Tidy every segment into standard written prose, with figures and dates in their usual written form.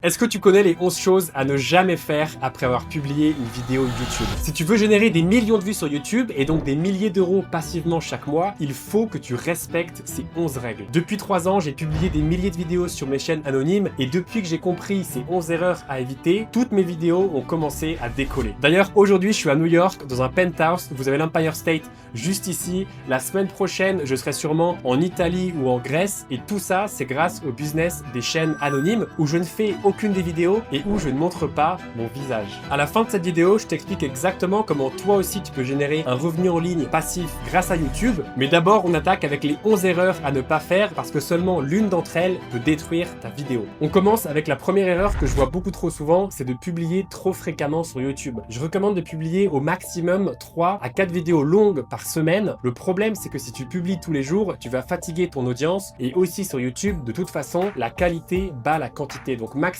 Est-ce que tu connais les 11 choses à ne jamais faire après avoir publié une vidéo YouTube? Si tu veux générer des millions de vues sur YouTube et donc des milliers d'euros passivement chaque mois, il faut que tu respectes ces 11 règles. Depuis 3 ans, j'ai publié des milliers de vidéos sur mes chaînes anonymes et depuis que j'ai compris ces 11 erreurs à éviter, toutes mes vidéos ont commencé à décoller. D'ailleurs, aujourd'hui, je suis à New York dans un penthouse. Vous avez l'Empire State juste ici. La semaine prochaine, je serai sûrement en Italie ou en Grèce et tout ça, c'est grâce au business des chaînes anonymes où je ne fais aucune des vidéos et où je ne montre pas mon visage. À la fin de cette vidéo, je t'explique exactement comment toi aussi tu peux générer un revenu en ligne passif grâce à YouTube. Mais d'abord, on attaque avec les 11 erreurs à ne pas faire parce que seulement l'une d'entre elles peut détruire ta vidéo. On commence avec la première erreur que je vois beaucoup trop souvent, c'est de publier trop fréquemment sur YouTube. Je recommande de publier au maximum 3 à 4 vidéos longues par semaine. Le problème, c'est que si tu publies tous les jours, tu vas fatiguer ton audience et aussi sur YouTube, de toute façon, la qualité bat la quantité. Donc maximum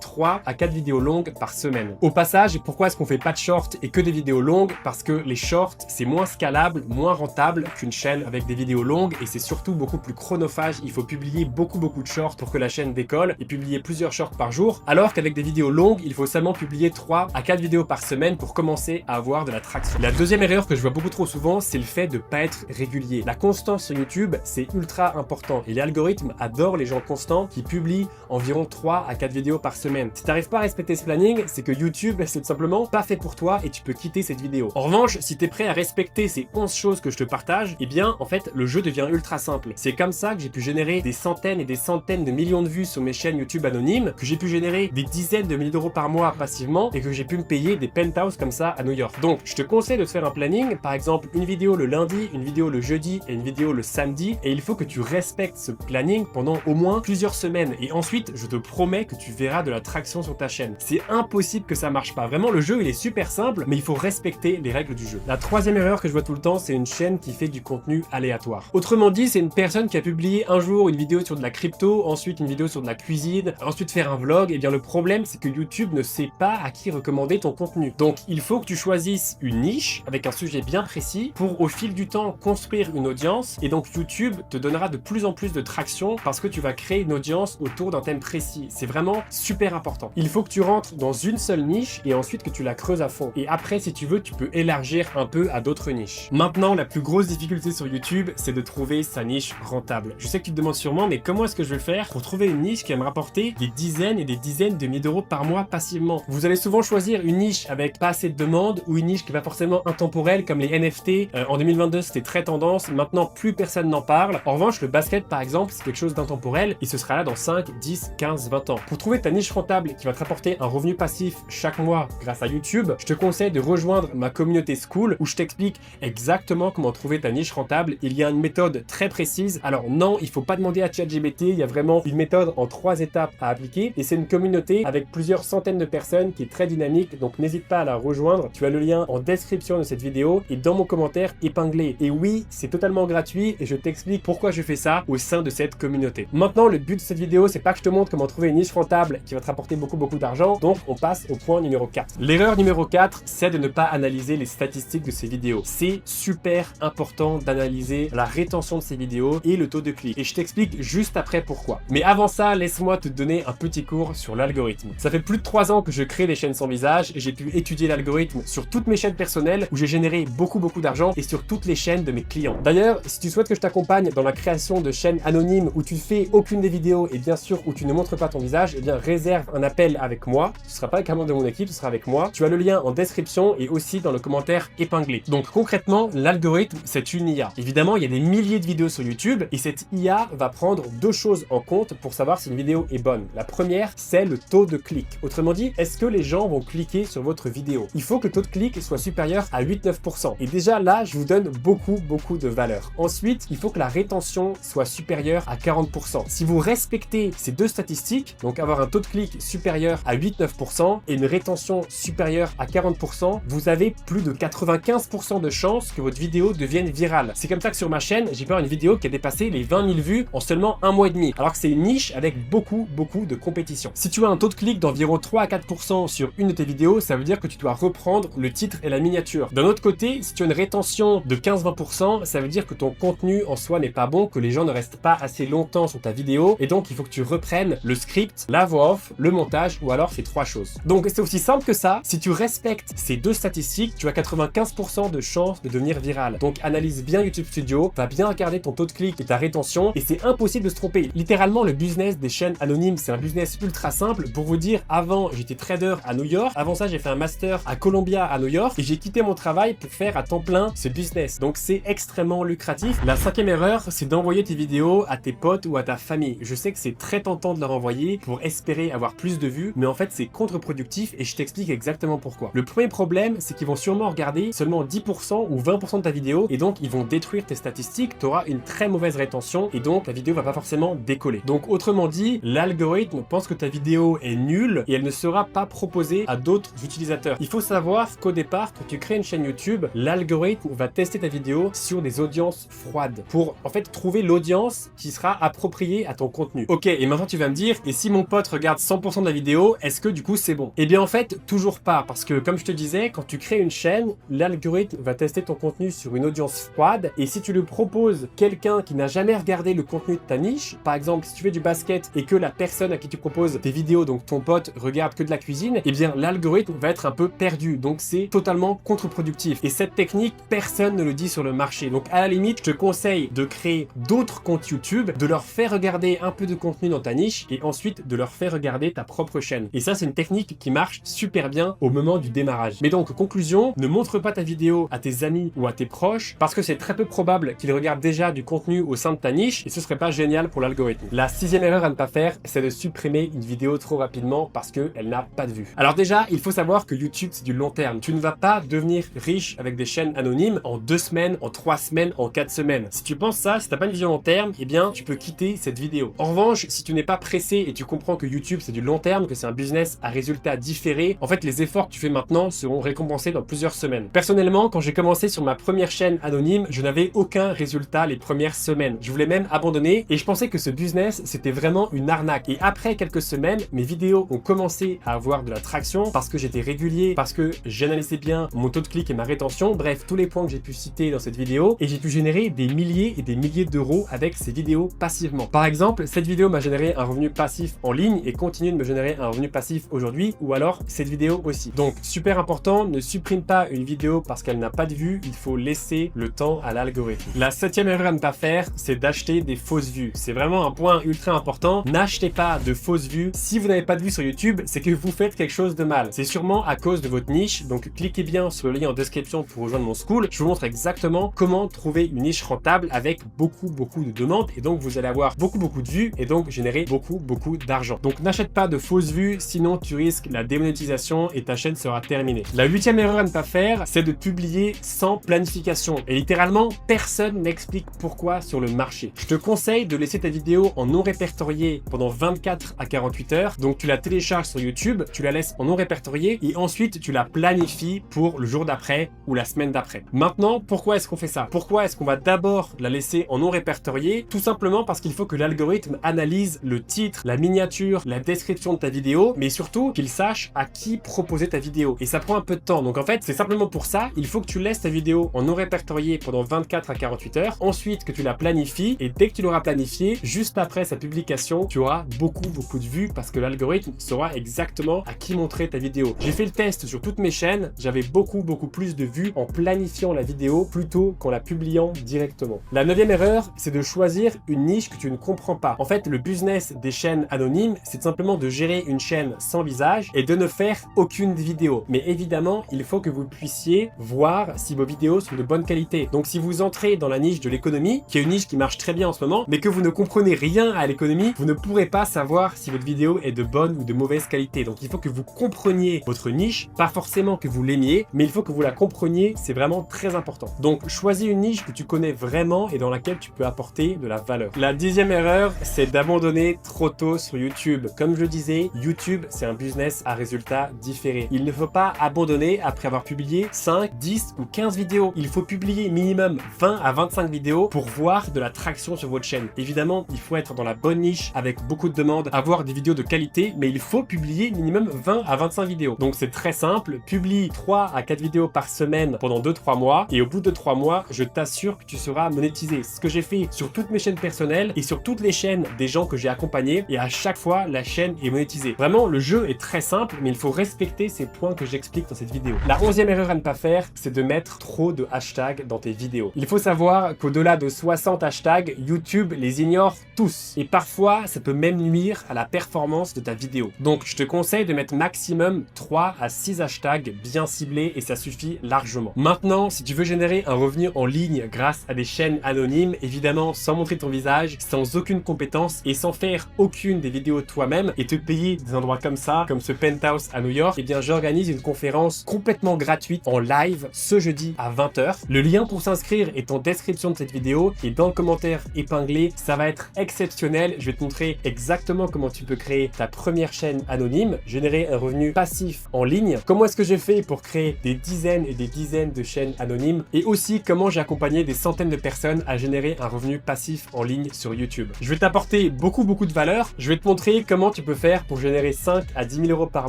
3 à 4 vidéos longues par semaine. Au passage, pourquoi est-ce qu'on fait pas de shorts et que des vidéos longues? Parce que les shorts, c'est moins scalable, moins rentable qu'une chaîne avec des vidéos longues et c'est surtout beaucoup plus chronophage. Il faut publier beaucoup de shorts pour que la chaîne décolle et publier plusieurs shorts par jour. Alors qu'avec des vidéos longues, il faut seulement publier 3 à 4 vidéos par semaine pour commencer à avoir de la traction. La deuxième erreur que je vois beaucoup trop souvent, c'est le fait de pas être régulier. La constance sur YouTube, c'est ultra important et l'algorithme adore les gens constants qui publient environ 3 à 4 vidéos par semaine. Si tu n'arrives pas à respecter ce planning, c'est que YouTube, c'est tout simplement pas fait pour toi et tu peux quitter cette vidéo. En revanche, si tu es prêt à respecter ces 11 choses que je te partage, eh bien, en fait, le jeu devient ultra simple. C'est comme ça que j'ai pu générer des centaines et des centaines de millions de vues sur mes chaînes YouTube anonymes, que j'ai pu générer des dizaines de milliers d'euros par mois passivement et que j'ai pu me payer des penthouses comme ça à New York. Donc, je te conseille de te faire un planning, par exemple, une vidéo le lundi, une vidéo le jeudi et une vidéo le samedi, et il faut que tu respectes ce planning pendant au moins plusieurs semaines. Et ensuite, je te promets que tu verras de la traction sur ta chaîne. C'est impossible que ça marche pas. Vraiment, le jeu, il est super simple, mais il faut respecter les règles du jeu. La troisième erreur que je vois tout le temps, c'est une chaîne qui fait du contenu aléatoire. Autrement dit, c'est une personne qui a publié un jour une vidéo sur de la crypto, ensuite une vidéo sur de la cuisine, ensuite faire un vlog. Et bien, le problème, c'est que YouTube ne sait pas à qui recommander ton contenu. Donc, il faut que tu choisisses une niche avec un sujet bien précis pour, au fil du temps, construire une audience. Et donc, YouTube te donnera de plus en plus de traction parce que tu vas créer une audience autour d'un thème précis. C'est vraiment super important. Il faut que tu rentres dans une seule niche et ensuite que tu la creuses à fond. Et après, si tu veux, tu peux élargir un peu à d'autres niches. Maintenant, la plus grosse difficulté sur YouTube, c'est de trouver sa niche rentable. Je sais que tu te demandes sûrement, mais comment est-ce que je vais faire pour trouver une niche qui va me rapporter des dizaines et des dizaines de milliers d'euros par mois passivement? Vous allez souvent choisir une niche avec pas assez de demandes ou une niche qui est pas forcément intemporelle comme les NFT. En 2022, c'était très tendance. Maintenant, plus personne n'en parle. En revanche, le basket, par exemple, c'est quelque chose d'intemporel et ce sera là dans 5, 10, 15, 20 ans. Pour trouver ta niche rentable qui va te rapporter un revenu passif chaque mois grâce à YouTube, je te conseille de rejoindre ma communauté School où je t'explique exactement comment trouver ta niche rentable. Il y a une méthode très précise. Alors non, il faut pas demander à ChatGPT, il y a vraiment une méthode en 3 étapes à appliquer et c'est une communauté avec plusieurs centaines de personnes qui est très dynamique, donc n'hésite pas à la rejoindre. Tu as le lien en description de cette vidéo et dans mon commentaire épinglé. Et oui, c'est totalement gratuit et je t'explique pourquoi je fais ça au sein de cette communauté. Maintenant, le but de cette vidéo, c'est pas que je te montre comment trouver une niche rentable qui va te rapporter beaucoup d'argent, donc on passe au point numéro 4. L'erreur numéro 4, c'est de ne pas analyser les statistiques de ces vidéos. C'est super important d'analyser la rétention de ces vidéos et le taux de clic. Et je t'explique juste après pourquoi. Mais avant ça, laisse-moi te donner un petit cours sur l'algorithme. Ça fait plus de 3 ans que je crée des chaînes sans visage et j'ai pu étudier l'algorithme sur toutes mes chaînes personnelles où j'ai généré beaucoup d'argent et sur toutes les chaînes de mes clients. D'ailleurs, si tu souhaites que je t'accompagne dans la création de chaînes anonymes où tu fais aucune des vidéos et bien sûr où tu ne montres pas ton visage, eh bien réserve un appel avec moi. Ce sera pas avec un membre de mon équipe, ce sera avec moi. Tu as le lien en description et aussi dans le commentaire épinglé. Donc concrètement, l'algorithme, c'est une IA. Évidemment, il y a des milliers de vidéos sur YouTube et cette IA va prendre 2 choses en compte pour savoir si une vidéo est bonne. La première, c'est le taux de clic. Autrement dit, est-ce que les gens vont cliquer sur votre vidéo? Il faut que le taux de clic soit supérieur à 8-9%. Et déjà là, je vous donne beaucoup de valeur. Ensuite, il faut que la rétention soit supérieure à 40%. Si vous respectez ces 2 statistiques, donc avoir un taux de clic supérieur à 8-9% et une rétention supérieure à 40%, vous avez plus de 95% de chances que votre vidéo devienne virale. C'est comme ça que sur ma chaîne, j'ai pu avoir une vidéo qui a dépassé les 20 000 vues en seulement 1 mois et demi, alors que c'est une niche avec beaucoup de compétition. Si tu as un taux de clic d'environ 3 à 4% sur une de tes vidéos, ça veut dire que tu dois reprendre le titre et la miniature. D'un autre côté, si tu as une rétention de 15-20%, ça veut dire que ton contenu en soi n'est pas bon, que les gens ne restent pas assez longtemps sur ta vidéo, et donc il faut que tu reprennes le script, la voix off, le montage ou alors ces 3 choses. Donc c'est aussi simple que ça. Si tu respectes ces 2 statistiques, tu as 95% de chances de devenir viral. Donc analyse bien YouTube Studio, va bien regarder ton taux de clic et ta rétention et c'est impossible de se tromper. Littéralement, le business des chaînes anonymes, c'est un business ultra simple. Pour vous dire, avant, j'étais trader à New York. Avant ça, j'ai fait un master à Columbia à New York et j'ai quitté mon travail pour faire à temps plein ce business. Donc c'est extrêmement lucratif. La 5e erreur, c'est d'envoyer tes vidéos à tes potes ou à ta famille. Je sais que c'est très tentant de leur envoyer pour espérer avoir plus de vues, mais en fait c'est contre-productif et je t'explique exactement pourquoi. Le premier problème, c'est qu'ils vont sûrement regarder seulement 10% ou 20% de ta vidéo et donc ils vont détruire tes statistiques, tu auras une très mauvaise rétention et donc la vidéo va pas forcément décoller. Donc autrement dit, l'algorithme pense que ta vidéo est nulle et elle ne sera pas proposée à d'autres utilisateurs. Il faut savoir qu'au départ, quand tu crées une chaîne YouTube, l'algorithme va tester ta vidéo sur des audiences froides pour en fait trouver l'audience qui sera appropriée à ton contenu. Ok, et maintenant tu vas me dire, et si mon pote regarde 100% de la vidéo, est-ce que du coup c'est bon? Eh bien en fait, toujours pas, parce que comme je te disais, quand tu crées une chaîne, l'algorithme va tester ton contenu sur une audience froide et si tu le proposes quelqu'un qui n'a jamais regardé le contenu de ta niche, par exemple si tu fais du basket et que la personne à qui tu proposes tes vidéos, donc ton pote, regarde que de la cuisine, eh bien l'algorithme va être un peu perdu, donc c'est totalement contre-productif. Et cette technique, personne ne le dit sur le marché, donc à la limite, je te conseille de créer d'autres comptes YouTube, de leur faire regarder un peu de contenu dans ta niche et ensuite de leur faire regarder ta propre chaîne. Et ça, c'est une technique qui marche super bien au moment du démarrage. Mais donc, conclusion, ne montre pas ta vidéo à tes amis ou à tes proches parce que c'est très peu probable qu'ils regardent déjà du contenu au sein de ta niche et ce serait pas génial pour l'algorithme. La 6e erreur à ne pas faire, c'est de supprimer une vidéo trop rapidement parce qu'elle n'a pas de vues. Alors déjà, il faut savoir que YouTube, c'est du long terme. Tu ne vas pas devenir riche avec des chaînes anonymes en 2 semaines, en 3 semaines, en 4 semaines. Si tu penses ça, si t'as pas une vision long terme, eh bien, tu peux quitter cette vidéo. En revanche, si tu n'es pas pressé et tu comprends que YouTube, c'est du long terme, que c'est un business à résultats différés, en fait, les efforts que tu fais maintenant seront récompensés dans plusieurs semaines. Personnellement, quand j'ai commencé sur ma première chaîne anonyme, je n'avais aucun résultat les premières semaines. Je voulais même abandonner et je pensais que ce business, c'était vraiment une arnaque. Et après quelques semaines, mes vidéos ont commencé à avoir de la traction parce que j'étais régulier, parce que j'analysais bien mon taux de clic et ma rétention, bref, tous les points que j'ai pu citer dans cette vidéo et j'ai pu générer des milliers et des milliers d'euros avec ces vidéos passivement. Par exemple, cette vidéo m'a généré un revenu passif en ligne et continue de me générer un revenu passif aujourd'hui ou alors cette vidéo aussi. Donc, super important, ne supprime pas une vidéo parce qu'elle n'a pas de vues, il faut laisser le temps à l'algorithme. La 7e erreur à ne pas faire, c'est d'acheter des fausses vues. C'est vraiment un point ultra important. N'achetez pas de fausses vues. Si vous n'avez pas de vues sur YouTube, c'est que vous faites quelque chose de mal. C'est sûrement à cause de votre niche, donc cliquez bien sur le lien en description pour rejoindre mon school. Je vous montre exactement comment trouver une niche rentable avec beaucoup de demandes et donc vous allez avoir beaucoup de vues et donc générer beaucoup d'argent. Donc n'achète pas de fausses vues, sinon tu risques la démonétisation et ta chaîne sera terminée. La 8e erreur à ne pas faire, c'est de publier sans planification. Et littéralement, personne n'explique pourquoi sur le marché. Je te conseille de laisser ta vidéo en non répertorié pendant 24 à 48 heures. Donc tu la télécharges sur YouTube, tu la laisses en non répertorié et ensuite tu la planifies pour le jour d'après ou la semaine d'après. Maintenant, pourquoi est-ce qu'on fait ça? Pourquoi est-ce qu'on va d'abord la laisser en non répertorié? Tout simplement parce qu'il faut que l'algorithme analyse le titre, la miniature, la description de ta vidéo, mais surtout qu'il sache à qui proposer ta vidéo. Et ça prend un peu de temps. Donc en fait, c'est simplement pour ça, il faut que tu laisses ta vidéo en non répertorié pendant 24 à 48 heures, ensuite que tu la planifies et dès que tu l'auras planifié, juste après sa publication, tu auras beaucoup de vues parce que l'algorithme saura exactement à qui montrer ta vidéo. J'ai fait le test sur toutes mes chaînes, j'avais beaucoup plus de vues en planifiant la vidéo plutôt qu'en la publiant directement. La 9e erreur, c'est de choisir une niche que tu ne comprends pas. En fait, le business des chaînes anonymes, c'est simplement de gérer une chaîne sans visage et de ne faire aucune vidéo. Mais évidemment, il faut que vous puissiez voir si vos vidéos sont de bonne qualité. Donc si vous entrez dans la niche de l'économie, qui est une niche qui marche très bien en ce moment, mais que vous ne comprenez rien à l'économie, vous ne pourrez pas savoir si votre vidéo est de bonne ou de mauvaise qualité. Donc il faut que vous compreniez votre niche, pas forcément que vous l'aimiez, mais il faut que vous la compreniez, c'est vraiment très important. Donc choisis une niche que tu connais vraiment et dans laquelle tu peux apporter de la valeur. La 10e erreur, c'est d'abandonner trop tôt sur YouTube. Comme je le disais, YouTube, c'est un business à résultats différés. Il ne faut pas abandonner après avoir publié 5, 10 ou 15 vidéos. Il faut publier minimum 20 à 25 vidéos pour voir de la traction sur votre chaîne. Évidemment, il faut être dans la bonne niche avec beaucoup de demandes, avoir des vidéos de qualité, mais il faut publier minimum 20 à 25 vidéos. Donc c'est très simple, publie 3 à 4 vidéos par semaine pendant 2-3 mois et au bout de 3 mois, je t'assure que tu seras monétisé. Ce que j'ai fait sur toutes mes chaînes personnelles et sur toutes les chaînes des gens que j'ai accompagnés et à chaque fois fois la chaîne est monétisée. Vraiment, le jeu est très simple, mais il faut respecter ces points que j'explique dans cette vidéo. La 11e erreur à ne pas faire, c'est de mettre trop de hashtags dans tes vidéos. Il faut savoir qu'au-delà de 60 hashtags, YouTube les ignore tous. Et parfois, ça peut même nuire à la performance de ta vidéo. Donc, je te conseille de mettre maximum 3 à 6 hashtags bien ciblés et ça suffit largement. Maintenant, si tu veux générer un revenu en ligne grâce à des chaînes anonymes, évidemment sans montrer ton visage, sans aucune compétence et sans faire aucune des vidéos toi-même et te payer des endroits comme ça, comme ce penthouse à New York, eh bien j'organise une conférence complètement gratuite en live ce jeudi à 20 h. Le lien pour s'inscrire est en description de cette vidéo et dans le commentaire épinglé, ça va être exceptionnel. Je vais te montrer exactement comment tu peux créer ta première chaîne anonyme, générer un revenu passif en ligne, comment est-ce que j'ai fait pour créer des dizaines et des dizaines de chaînes anonymes et aussi comment j'ai accompagné des centaines de personnes à générer un revenu passif en ligne sur YouTube. Je vais t'apporter beaucoup de valeur. Je vais te montrer comment tu peux faire pour générer 5 à 10 000 euros par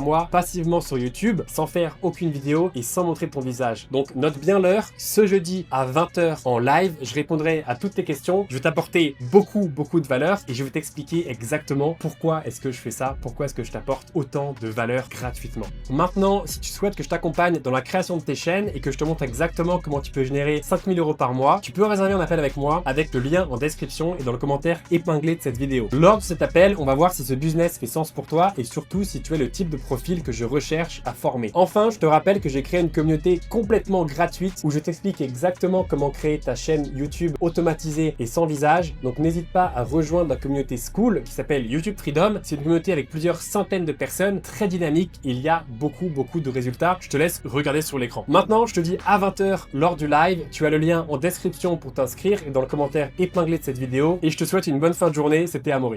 mois passivement sur YouTube sans faire aucune vidéo et sans montrer ton visage. Donc note bien l'heure, ce jeudi à 20 h en live, je répondrai à toutes tes questions. Je vais t'apporter beaucoup de valeur et je vais t'expliquer exactement pourquoi est-ce que je fais ça, pourquoi est-ce que je t'apporte autant de valeur gratuitement. Maintenant, si tu souhaites que je t'accompagne dans la création de tes chaînes et que je te montre exactement comment tu peux générer 5 000 euros par mois, tu peux réserver un appel avec moi avec le lien en description et dans le commentaire épinglé de cette vidéo. Lors de cet appel, on va voir si ce business fait sens pour toi et surtout si tu es le type de profil que je recherche à former. Enfin, je te rappelle que j'ai créé une communauté complètement gratuite où je t'explique exactement comment créer ta chaîne YouTube automatisée et sans visage. Donc n'hésite pas à rejoindre la communauté School qui s'appelle YouTube Freedom. C'est une communauté avec plusieurs centaines de personnes, très dynamique. Il y a beaucoup de résultats. Je te laisse regarder sur l'écran. Maintenant, je te dis à 20 h lors du live. Tu as le lien en description pour t'inscrire et dans le commentaire épinglé de cette vidéo. Et je te souhaite une bonne fin de journée. C'était Amaury.